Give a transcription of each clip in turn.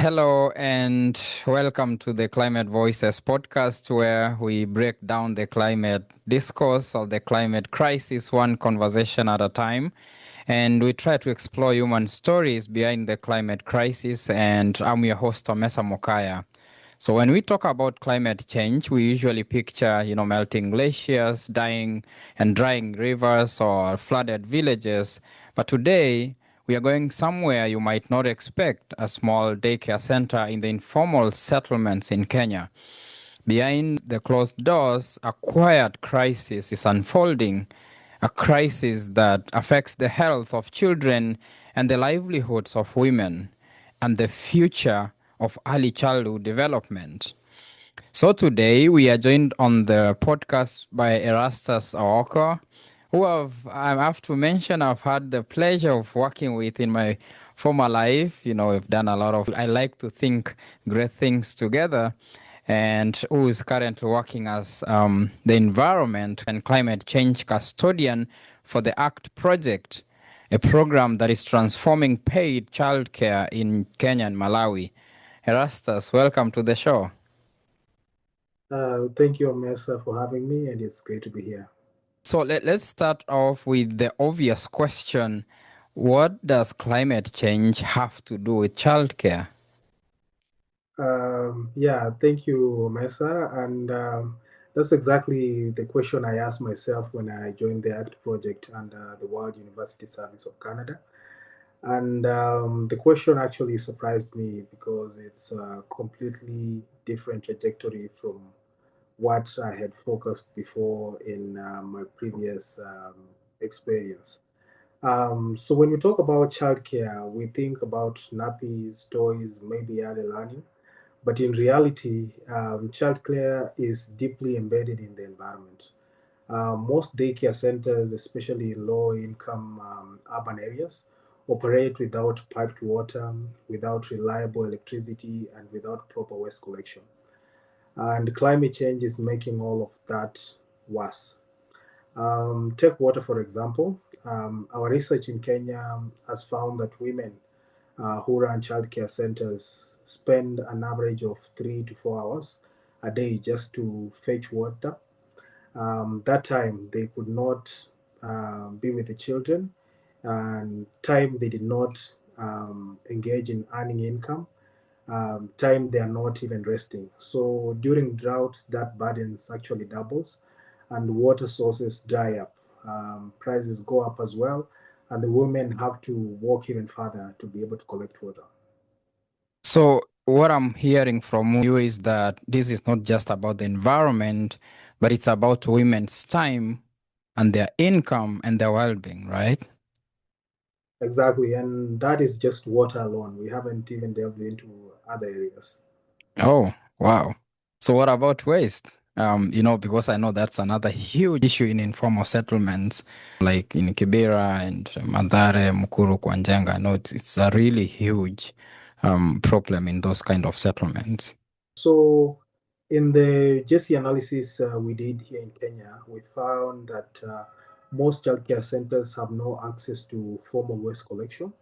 Hello and welcome to the Climate Voices podcast, where we break down the climate discourse or the climate crisis one conversation at a time. And we try to explore human stories behind the climate crisis. And I'm your host, Omesa Mokaya. So when we talk about climate change, we usually picture, melting glaciers, dying and drying rivers or flooded villages. But today, we are going somewhere you might not expect, a small daycare center in the informal settlements in Kenya. Behind the closed doors, a quiet crisis is unfolding, a crisis that affects the health of children and the livelihoods of women and the future of early childhood development. So today we are joined on the podcast by Erastus Aoko, who I have to mention I've had the pleasure of working with in my former life. We've done a lot of, I like to think, great things together, and who is currently working as the environment and climate change custodian for the ACT project, a program that is transforming paid childcare in Kenya and Malawi. Erastus, welcome to the show. Thank you, Mesa, for having me, and it's great to be here. So let's start off with the obvious question. What does climate change have to do with childcare? Thank you, Mesa. And that's exactly the question I asked myself when I joined the ACT project under the World University Service of Canada. And the question actually surprised me because it's a completely different trajectory from what I had focused before in my previous experience. So when we talk about childcare, we think about nappies, toys, maybe early learning. But in reality, childcare is deeply embedded in the environment. Most daycare centers, especially in low-income urban areas, operate without piped water, without reliable electricity, and without proper waste collection. And climate change is making all of that worse. Take water, for example. Our research in Kenya has found that women who run childcare centers spend an average of 3 to 4 hours a day just to fetch water. That time they could not be with the children, and time they did not engage in earning income, time they are not even resting. So during drought, that burden actually doubles, and water sources dry up. Prices go up as well, and the women have to walk even further to be able to collect water. So what I'm hearing from you is that this is not just about the environment, but it's about women's time and their income and their well-being, right? Exactly, and that is just water alone. We haven't even delved into other areas. Oh, wow. So what about waste? Because I know that's another huge issue in informal settlements, like in Kibera and Mathare, Mukuru, Kwanjenga. I know it's a really huge problem in those kind of settlements. So, in the JC analysis we did here in Kenya, we found that most childcare centers have no access to formal waste collection.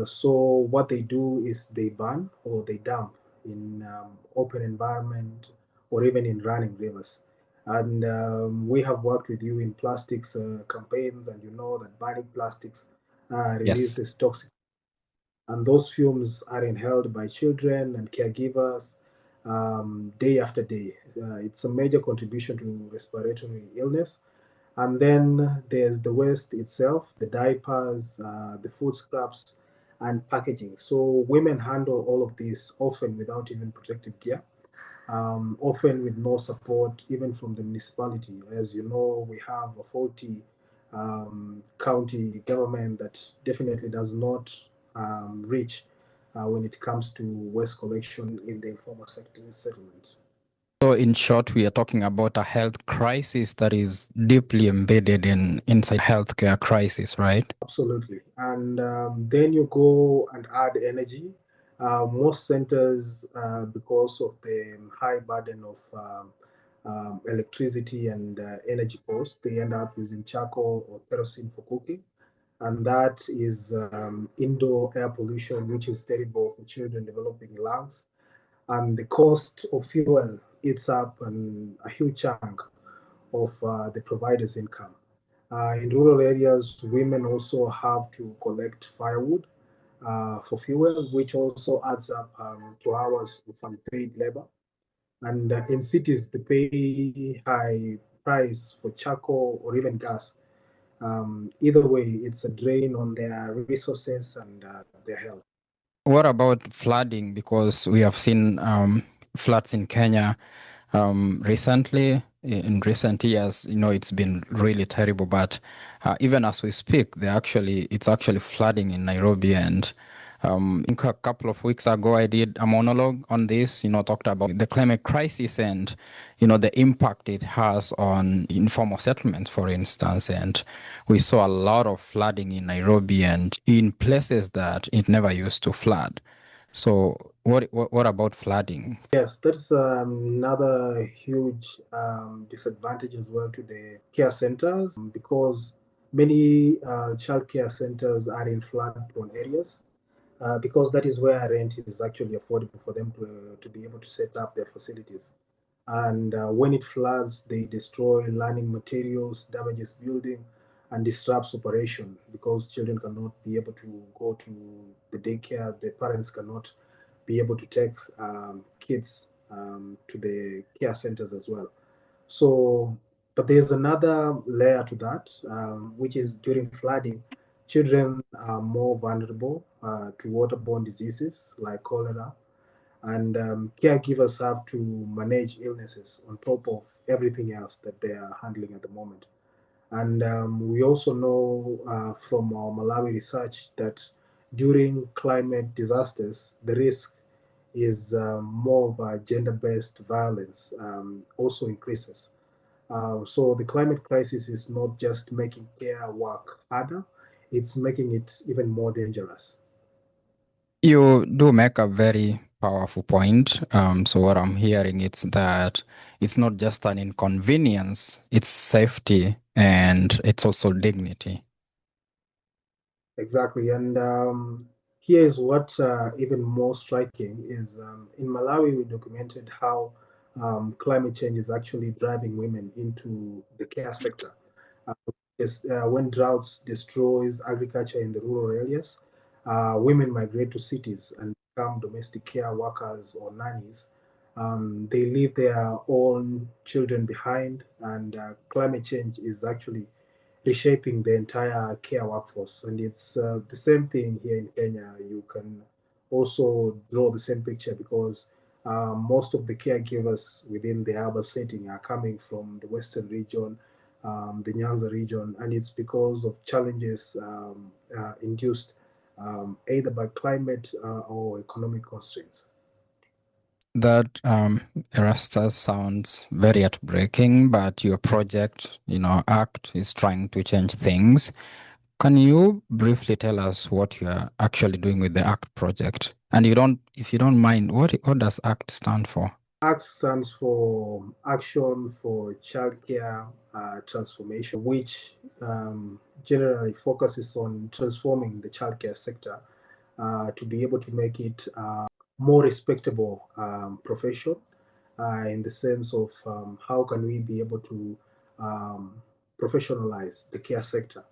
So, what they do is they burn or they dump in open environment or even in running rivers. And we have worked with you in plastics campaigns, and you know that burning plastics Yes. releases toxic, and those fumes are inhaled by children and caregivers day after day. It's a major contribution to respiratory illness. And then there's the waste itself, the diapers, the food scraps, and packaging. So women handle all of this often without even protective gear, often with no support even from the municipality. As you know, we have a faulty county government that definitely does not reach when it comes to waste collection in the informal sector settlement. So in short, we are talking about a health crisis that is deeply embedded inside healthcare crisis, right? Absolutely. And then you go and add energy. Most centers, because of the high burden of electricity and energy costs, they end up using charcoal or kerosene for cooking. and that is indoor air pollution, which is terrible for children developing lungs. And the cost of fuel eats up a huge chunk of the provider's income. In rural areas, women also have to collect firewood for fuel, which also adds up to hours of unpaid labor. And in cities, they pay high price for charcoal or even gas. Either way, it's a drain on their resources and their health. What about flooding? Because we have seen floods in Kenya recently. In recent years, it's been really terrible. But even as we speak, it's actually flooding in Nairobi. And I think a couple of weeks ago, I did a monologue on this. Talked about the climate crisis and the impact it has on informal settlements, for instance. And we saw a lot of flooding in Nairobi and in places that it never used to flood. So what about flooding? Yes, that's another huge disadvantage as well to the care centers because many child care centers are in flood-prone areas because that is where rent is actually affordable for them to be able to set up their facilities. And when it floods, they destroy learning materials, damages building, and disrupts operation because children cannot be able to go to the daycare. The parents cannot be able to take kids to the care centers as well. So, but there's another layer to that, which is during flooding, children are more vulnerable to waterborne diseases like cholera, and caregivers have to manage illnesses on top of everything else that they are handling at the moment. And we also know from our Malawi research that during climate disasters, the risk is more of a gender-based violence also increases. So the climate crisis is not just making care work harder, it's making it even more dangerous. You do make a very powerful point. So what I'm hearing is that it's not just an inconvenience, it's safety and it's also dignity. Exactly. And here is what even more striking is in Malawi, we documented how climate change is actually driving women into the care sector. Uh, when droughts destroys agriculture in the rural areas, women migrate to cities and become domestic care workers or nannies. They leave their own children behind, and climate change is actually reshaping the entire care workforce. And it's the same thing here in Kenya. You can also draw the same picture because most of the caregivers within the urban setting are coming from the western region, the Nyanza region, and it's because of challenges induced either by climate or economic constraints. That Erastus sounds very heartbreaking, but your project, ACT, is trying to change things. Can you briefly tell us what you are actually doing with the ACT project? And if you don't mind, what does ACT stand for? ACT stands for Action for Childcare Transformation, which generally focuses on transforming the childcare sector to be able to make it more respectable profession in the sense of how can we be able to um, professionalize the care sector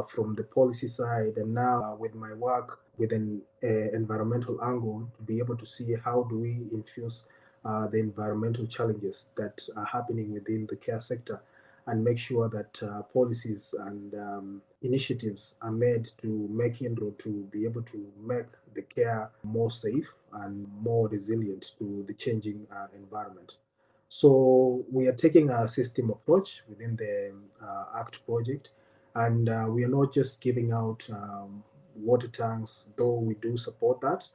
from the policy side, and now with my work with an environmental angle to be able to see how do we infuse the environmental challenges that are happening within the care sector and make sure that policies and initiatives are made to make inroad to be able to make the care more safe and more resilient to the changing environment. So we are taking a system approach within the ACT project, and we are not just giving out water tanks, though we do support that.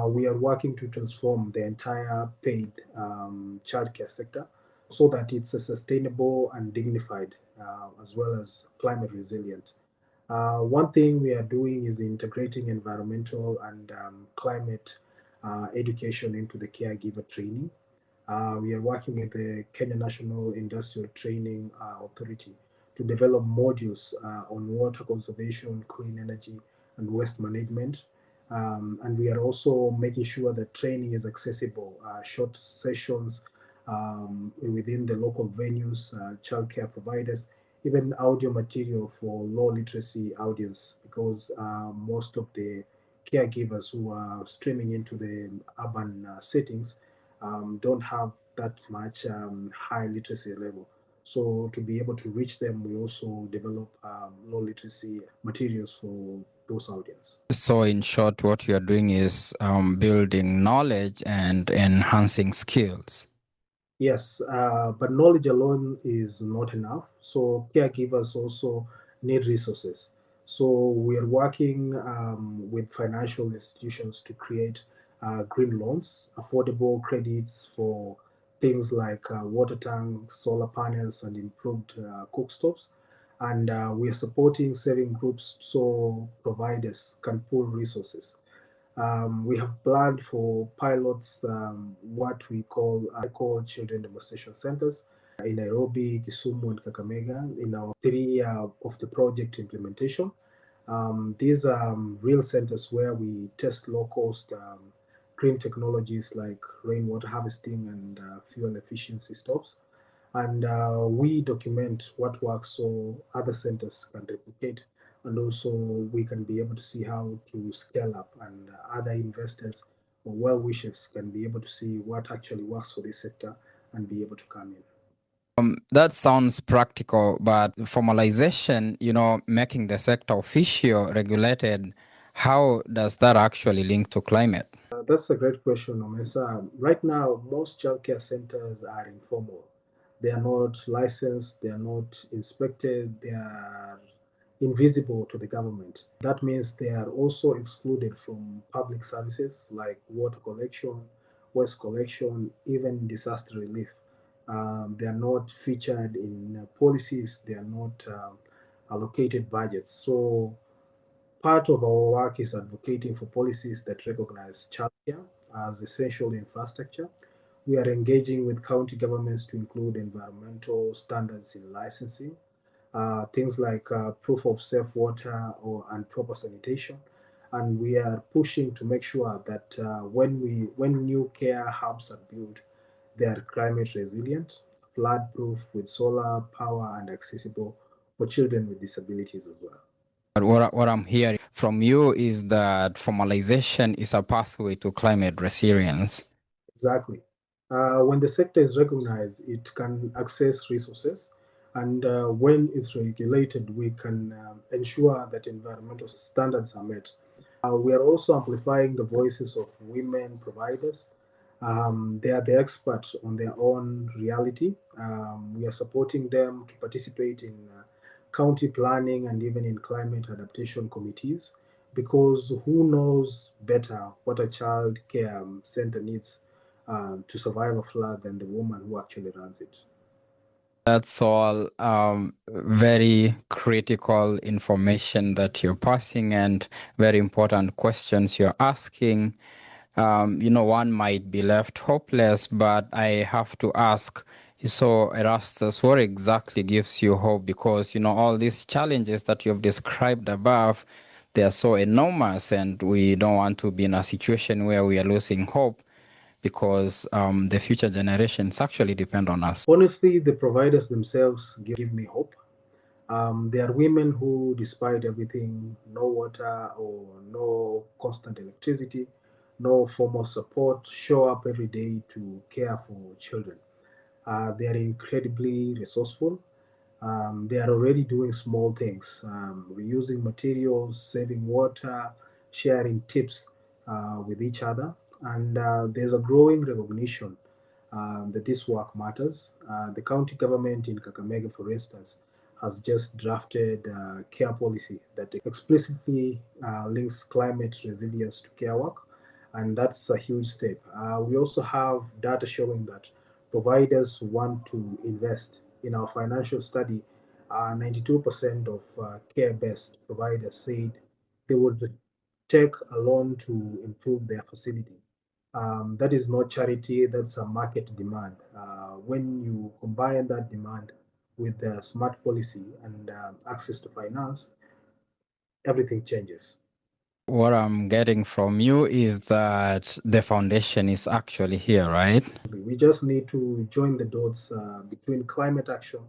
We are working to transform the entire paid childcare sector so that it's a sustainable and dignified, as well as climate resilient. One thing we are doing is integrating environmental and climate education into the caregiver training. We are working with the Kenya National Industrial Training Authority to develop modules on water conservation, clean energy, and waste management. And we are also making sure that training is accessible, short sessions within the local venues, childcare providers, even audio material for low literacy audience, because most of the caregivers who are streaming into the urban settings don't have that much high literacy level. So to be able to reach them, we also develop low literacy materials for those audience. So, in short, what you're doing is building knowledge and enhancing skills. Yes, but knowledge alone is not enough. So caregivers also need resources. So we are working with financial institutions to create green loans, affordable credits for things like water tanks, solar panels, and improved cookstoves. And we are supporting saving groups so providers can pool resources. We have planned for pilots, what we call children demonstration centers in Nairobi, Kisumu, and Kakamega in our 3 year of the project implementation. These are real centers where we test low cost green technologies like rainwater harvesting and fuel efficiency stoves. And we document what works so other centers can replicate, and also we can be able to see how to scale up, and other investors or well wishers can be able to see what actually works for this sector and be able to come in. That sounds practical, but formalization, making the sector official, regulated, how does that actually link to climate? That's a great question, Omesa. Right now, most childcare centers are informal. They are not licensed, they are not inspected, they are invisible to the government. That means they are also excluded from public services like water collection, waste collection, even disaster relief. They are not featured in policies, they are not allocated budgets. So part of our work is advocating for policies that recognize childcare as essential infrastructure. We are engaging with county governments to include environmental standards in licensing, things like proof of safe water or and proper sanitation. And we are pushing to make sure that when new care hubs are built, they are climate resilient, flood proof with solar power and accessible for children with disabilities as well. But what I'm hearing from you is that formalization is a pathway to climate resilience. Exactly. When the sector is recognized, it can access resources, and when it's regulated, we can ensure that environmental standards are met. We are also amplifying the voices of women providers. They are the experts on their own reality. We are supporting them to participate in county planning and even in climate adaptation committees, because who knows better what a child care center needs to survive a flood than the woman who actually runs it. That's all very critical information that you're passing and very important questions you're asking. One might be left hopeless, but I have to ask, so Erastus, what exactly gives you hope? Because, all these challenges that you've described above, they are so enormous, and we don't want to be in a situation where we are losing hope because the future generations actually depend on us. Honestly, the providers themselves give me hope. There are women who, despite everything, no water or no constant electricity, no formal support, show up every day to care for children. They are incredibly resourceful. They are already doing small things, reusing materials, saving water, sharing tips with each other. And there's a growing recognition that this work matters. The county government in Kakamega, for instance, has just drafted a care policy that explicitly links climate resilience to care work, and that's a huge step. We also have data showing that providers want to invest. In our financial study, 92% of care-based providers said they would take a loan to improve their facility. That is not charity, that's a market demand. When you combine that demand with smart policy and access to finance, everything changes. What I'm getting from you is that the foundation is actually here, right? We just need to join the dots between climate action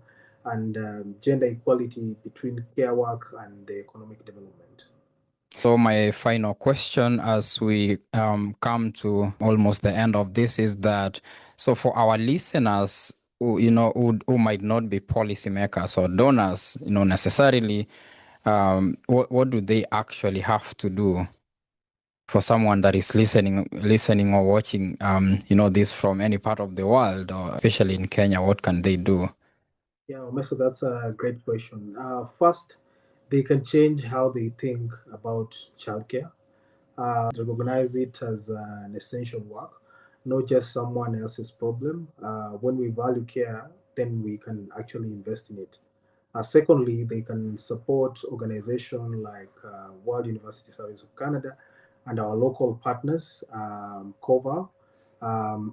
and gender equality, between care work and the economic development. So my final question as we come to almost the end of this is that, so for our listeners who might not be policymakers or donors, necessarily, what do they actually have to do for someone that is listening or watching, this from any part of the world, or especially in Kenya, what can they do? Yeah, Omeso, that's a great question. First, they can change how they think about childcare, recognize it as an essential work, not just someone else's problem. When we value care, then we can actually invest in it. Secondly, they can support organizations like World University Service of Canada and our local partners, COVA,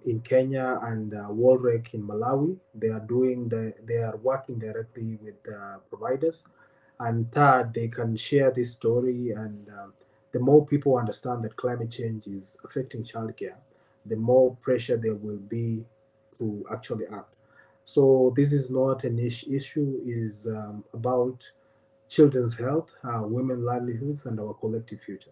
in Kenya and WorldRec in Malawi. They are working directly with providers. And third, they can share this story. And the more people understand that climate change is affecting childcare, the more pressure there will be to actually act. So this is not an issue; is about children's health, women livelihoods, and our collective future.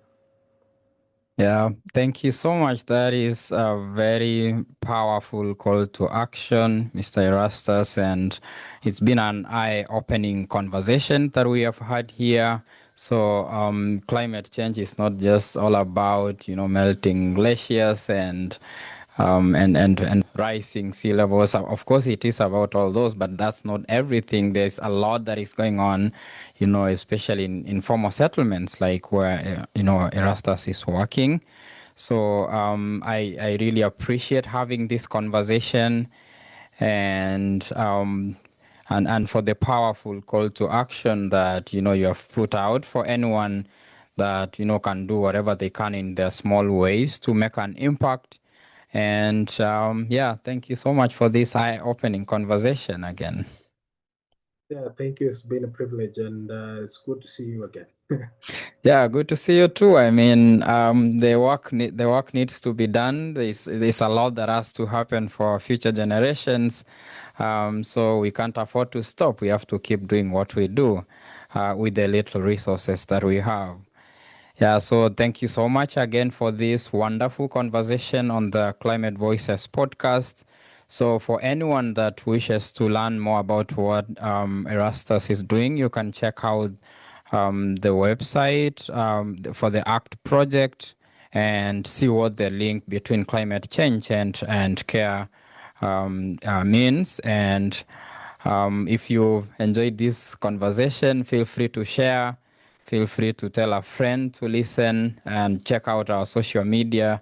Yeah, thank you so much. That is a very powerful call to action, Mr. Erastus, and it's been an eye-opening conversation that we have had here. So, climate change is not just all about, melting glaciers and rising sea levels. Of course, it is about all those, but that's not everything. There's a lot that is going on, especially in informal settlements, like where Erastus is working. So I really appreciate having this conversation, and and for the powerful call to action that you have put out for anyone that can do whatever they can in their small ways to make an impact. And yeah, thank you so much for this eye-opening conversation again. Yeah, thank you. It's been a privilege, and it's good to see you again. Yeah, good to see you too. I mean, the work needs to be done. There's a lot that has to happen for future generations. So we can't afford to stop. We have to keep doing what we do with the little resources that we have. Yeah, so thank you so much again for this wonderful conversation on the Climate Voices podcast. So, for anyone that wishes to learn more about what Erastus is doing, you can check out the website for the ACT project and see what the link between climate change and care means. And if you enjoyed this conversation, feel free to share. Feel free to tell a friend to listen, and check out our social media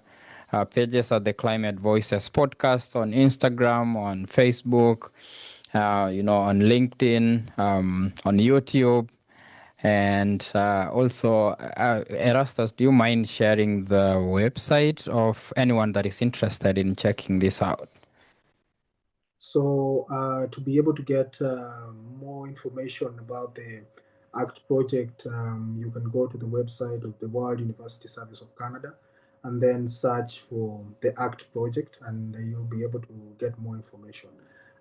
pages at the Climate Voices podcast on Instagram, on Facebook, on LinkedIn, on YouTube. And also, Erastus, do you mind sharing the website of anyone that is interested in checking this out? So, to be able to get more information about the ACT project, you can go to the website of the World University Service of Canada and then search for the ACT project, and you'll be able to get more information.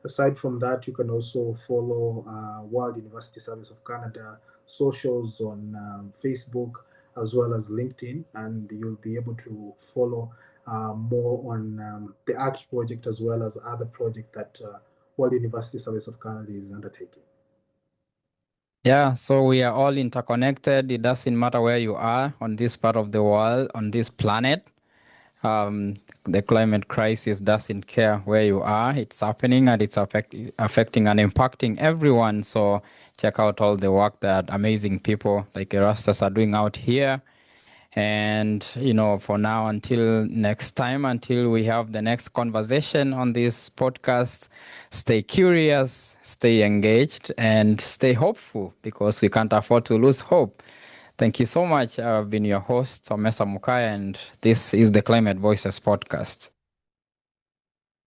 Aside from that, you can also follow World University Service of Canada socials on Facebook as well as LinkedIn, and you'll be able to follow more on the ACT project as well as other projects that World University Service of Canada is undertaking. Yeah, so we are all interconnected. It doesn't matter where you are on this part of the world, on this planet. The climate crisis doesn't care where you are. It's happening, and it's affecting and impacting everyone. So check out all the work that amazing people like Erastus are doing out here. And, for now, until next time, until we have the next conversation on this podcast, stay curious, stay engaged, and stay hopeful, because we can't afford to lose hope. Thank you so much. I've been your host, Omesa Mukai, and this is the Climate Voices podcast.